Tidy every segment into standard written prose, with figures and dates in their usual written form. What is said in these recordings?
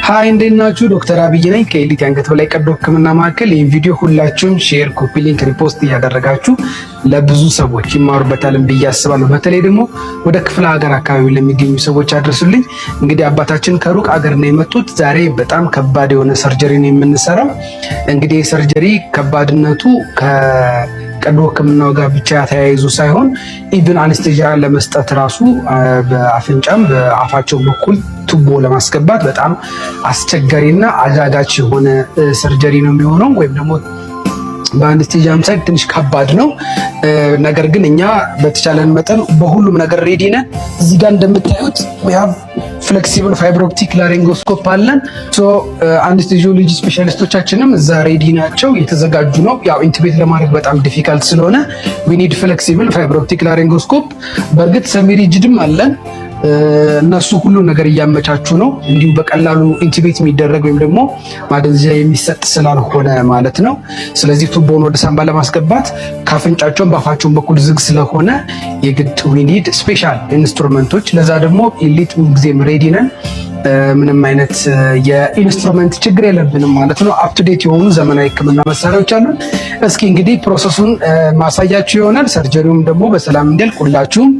ሃይ እንዴት ናችሁ? ዶክተር አብይ ነኝ ከኤሊት የአንገት በላይ ቀዶ ሕክምና ማዕከል። ይህን ቪዲዮ ሁላችሁም ሼር፣ ኮፒ ሊንክ፣ ሪፖስት እያደረጋችሁ ለብዙ ሰዎች ይማሩበታል ብዬ አስባለሁ። በተለይ ደግሞ ወደ ክፍለ ሀገር አካባቢ ለሚገኙ ሰዎች አድርሱልኝ። እንግዲህ አባታችን ከሩቅ ሀገር ነው የመጡት። ዛሬ በጣም ከባድ የሆነ ሰርጀሪ ነው የምንሰራው። እንግዲህ ሰርጀሪ ከባድነቱ ቀዶ ሕክምናው ጋር ብቻ ተያይዞ ሳይሆን ኢቭን አነስቴዥያ ለመስጠት ራሱ በአፍንጫም በአፋቸው በኩል ቱቦ ለማስገባት በጣም አስቸጋሪና አዳጋች የሆነ ሰርጀሪ ነው የሚሆነው። ወይም ደግሞ በአነስቴዥያም ሳይድ ትንሽ ከባድ ነው። ነገር ግን እኛ በተቻለን መጠን በሁሉም ነገር ሬዲ ነን። እዚህ ጋር እንደምታዩት ፍሌክሲብል ፋይበር ኦፕቲክ ላሪንጎስኮፕ አለን። አነስቴዥዮሎጂ ስፔሻሊስቶቻችንም እዛ ሬዲ ናቸው፣ የተዘጋጁ ነው። ያው ኢንቱቤት ለማድረግ በጣም ዲፊካልት ስለሆነ ዊ ኒድ ፍሌክሲብል ፋይበር ኦፕቲክ ላሪንጎስኮፕ። በእርግጥ ሰሚ ሪጅድም አለን። እነሱ ሁሉ ነገር እያመቻቹ ነው። እንዲሁ በቀላሉ ኢንቱቤት የሚደረግ ወይም ደግሞ ማደንዘዣ የሚሰጥ ስላልሆነ ማለት ነው። ስለዚህ ቱቦን ወደ ሳምባ ለማስገባት ካፍንጫቸውን በአፋቸውን በኩል ዝግ ስለሆነ የግድ ዊ ኒድ ስፔሻል ኢንስትሩመንቶች። ለዛ ደግሞ ኤሊት ጊዜም ሬዲ ነን። ምንም አይነት የኢንስትሩመንት ችግር የለብንም ማለት ነው። አፕቱዴት የሆኑ ዘመናዊ ሕክምና መሳሪያዎች አሉን። እስኪ እንግዲህ ፕሮሰሱን ማሳያችሁ ይሆናል። ሰርጀሪውም ደግሞ በሰላም እንዲያልቅ ሁላችሁም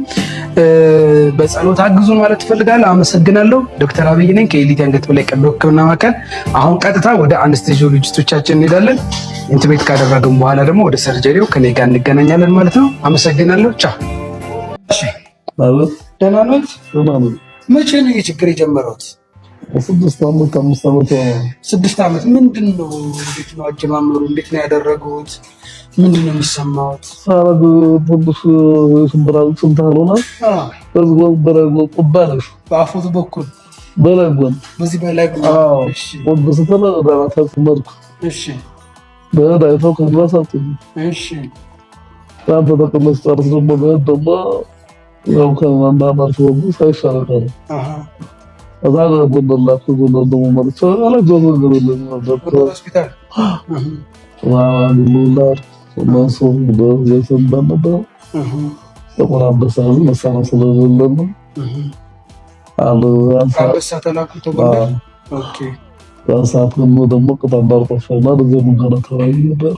በጸሎት አግዙን ማለት እፈልጋለሁ። አመሰግናለሁ። ዶክተር አብይ ነኝ ከኤሊት የአንገት በላይ ቀዶ ሕክምና ማዕከል። አሁን ቀጥታ ወደ አነስቴዥዮሎጂስቶቻችን እንሄዳለን። ኢንቱቤት ካደረግን በኋላ ደግሞ ወደ ሰርጀሪው ከኔ ጋር እንገናኛለን ማለት ነው። አመሰግናለሁ። ቻው። እሺ፣ ደህና ነዎት? መቼ ነው ይህ ችግር የጀመረው? 6 ዓመት 5 ዓመት 6 ዓመት። ምንድን ነው? እንዴት ነው አጀማመሩ? እንዴት ነው ያደረጉት? ምንድን ነው የሚሰማውት? ሳረግ ትንሽ ሽምብራው ስንታለና በዝጎን በረጎን ቁባለሽ በአፎቱ በኩል በለጎን በዚህ በላይ ነው። እሺ፣ ወደሰተለ ዳራታ ተመርኩ። እሺ፣ በዳይቶ ከራሳቱ። እሺ፣ ታንተ ተቀመጥ ጨርስ ደግሞ ያው ከማንዳ ማርፎ ሳይሻለታል። እዛ ጎንደላችሁ ጎንደር ደግሞ ማለት ነው። ዶክተር ሆስፒታል ዋው ማንሶ በዘፈን ነበር። ተቆራበሳ መሳራ ስለሌለ ነው። አንበሳ ተላኩ ተጎንደር። ኦኬ። ራሳት ደግሞ ከተባር ተፈና ደዘሙ ገና ተራይ ነበር።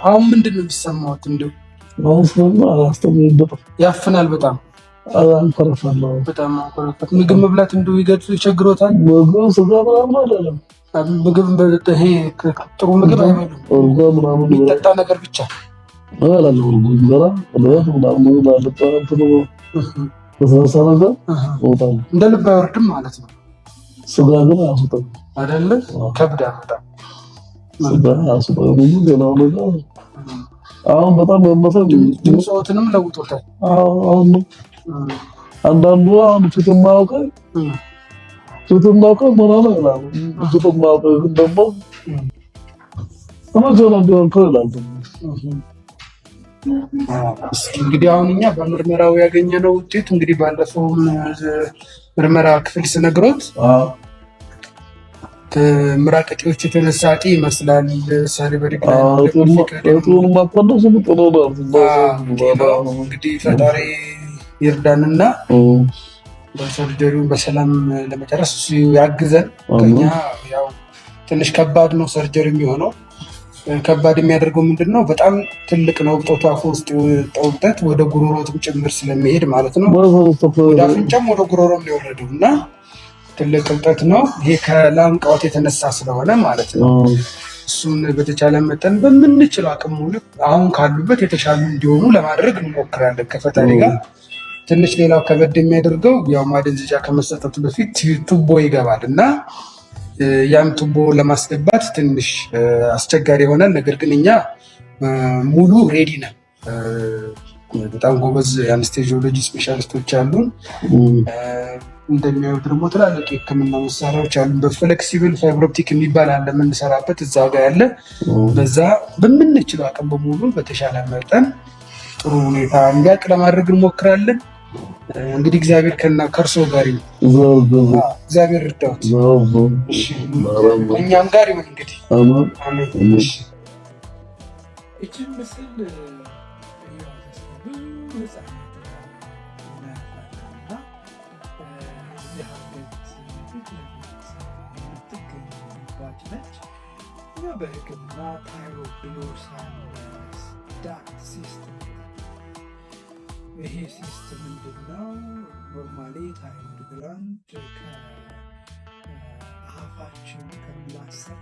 አሁን ምንድን ነው የሚሰማዎት? እንደው አሁን ሰማ አስተምይበት ያፍናል በጣም አንፈራፋለሁ። በጣም አንፈራፋት። ምግብ መብላት እንደው ይቸግሮታል? ምግብ ስጋ ምናምን አይደለም። ምግብ ይሄ ጥሩ ምግብ አይበሉም። እርጎ ምናምን የሚጠጣ ነገር ብቻ አላለው። እንጀራ ለባት ምናምን እንደ ልብ አይወርድም ማለት ነው። ስጋ ግን አያስወጣም አይደለ? ከብዳ በጣም ስጋ አያስወጣም። ገናው ነገር አሁን በጣም መመሰል ድምፆትንም ለውጦታል። አሁን አንዳንዱ አሁን ፍትማውቀ ምናምን ይላሉ። ፍትማውቀ ግን ደግሞ ተማጀና ቢሆን ይላሉ። እስኪ እንግዲህ አሁን እኛ በምርመራው ያገኘነው ውጤት እንግዲህ ባለፈው ምርመራ ክፍል ስነግሮት ምራቅ እጢዎች የተነሳ እጢ ይመስላል። ሰሪበሪ እንግዲህ ፈጣሪ ይርዳንና በሰርጀሪውን በሰላም ለመጨረስ ያግዘን። ከኛ ያው ትንሽ ከባድ ነው ሰርጀሪ የሚሆነው። ከባድ የሚያደርገው ምንድን ነው? በጣም ትልቅ ነው እብጠቱ። አፉ ውስጥ የወጣው እብጠት ወደ ጉሮሮትም ጭምር ስለሚሄድ ማለት ነው። ወደ አፍንጫም ወደ ጉሮሮም ሊወረደው እና ትልቅ እብጠት ነው። ይሄ ከላንቃዎት የተነሳ ስለሆነ ማለት ነው። እሱን በተቻለ መጠን በምንችለው አቅም ሙሉ አሁን ካሉበት የተሻሉ እንዲሆኑ ለማድረግ እንሞክራለን ከፈጣሪ ጋር። ትንሽ ሌላው ከበድ የሚያደርገው ያው ማደንዘዣ ከመሰጠቱ በፊት ቱቦ ይገባል እና ያም ቱቦ ለማስገባት ትንሽ አስቸጋሪ ይሆናል። ነገር ግን እኛ ሙሉ ሬዲ ነን። በጣም ጎበዝ የአነስቴዥዮሎጂ ስፔሻሊስቶች አሉን። እንደሚያዩት ደግሞ ትላልቅ የሕክምና መሳሪያዎች አሉ። በፍሌክሲብል ፋይበር ኦፕቲክ የሚባል አለ የምንሰራበት እዛ ጋር ያለ። በዛ በምንችለው አቅም በሙሉ በተሻለ መጠን ጥሩ ሁኔታ እንዲያልቅ ለማድረግ እንሞክራለን። እንግዲህ እግዚአብሔር ከእርሶ ጋር ይሁን። እግዚአብሔር እርዳዎት፣ እኛም ጋር ይሁን። እንግዲህ አሜን። እቺ ምስል ተመራጭ ነች። እና በሕክምና ታይሮግሎሳልስ ዳክት ሲስተም ይሄ ሲስተም ምንድን ነው? ኖርማሊ ታይሮይድ ግላንድ ከአፋችን ከምላስ ስር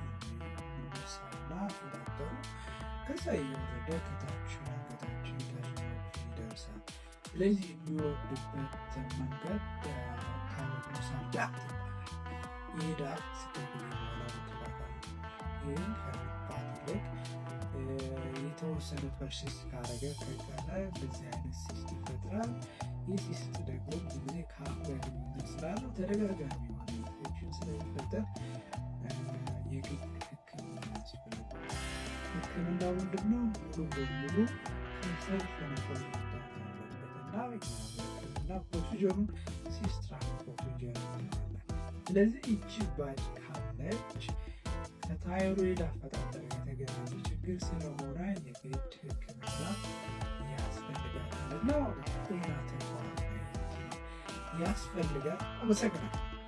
የሚነሳና ተዳደሩ ከዛ የወረደ ከታችን ይደርሳል። ስለዚህ የሚወርድበት መንገድ ታይሮግሎሳል ዳክት ይባላል። ይህ ዳክት ከጊዜ በኋላ በተባባል ይህም ከሚባት ይልቅ የተወሰነ ፐርሲስት ካረገ ከቀረ በዚህ አይነት ሲስት ይፈጥራል። ይህ ሲስት ደግሞ ብዙ ጊዜ ከአፍ ጋር ግንኙነት ስላለው ተደጋጋሚ የሆነ ኢንፌክሽን ስለሚፈጠር የግድ ሕክምና ያስፈልጋል። ሕክምና ምንድነው? ሙሉ በሙሉ ከሰር ፈነፈል መዳት ያለበት እና ሕክምና ፕሮሲጀሩን ሲስትራክ ፕሮሲጀር እንላለን። ስለዚህ ይቺ ባድ ካለች ከታይሮይድ አፈጣጠር የተገናኘ ችግር ስለሆነ የግድ ሕክምና ያስፈልጋል እና ጤና ተቋም ያስፈልጋል። አመሰግናለሁ።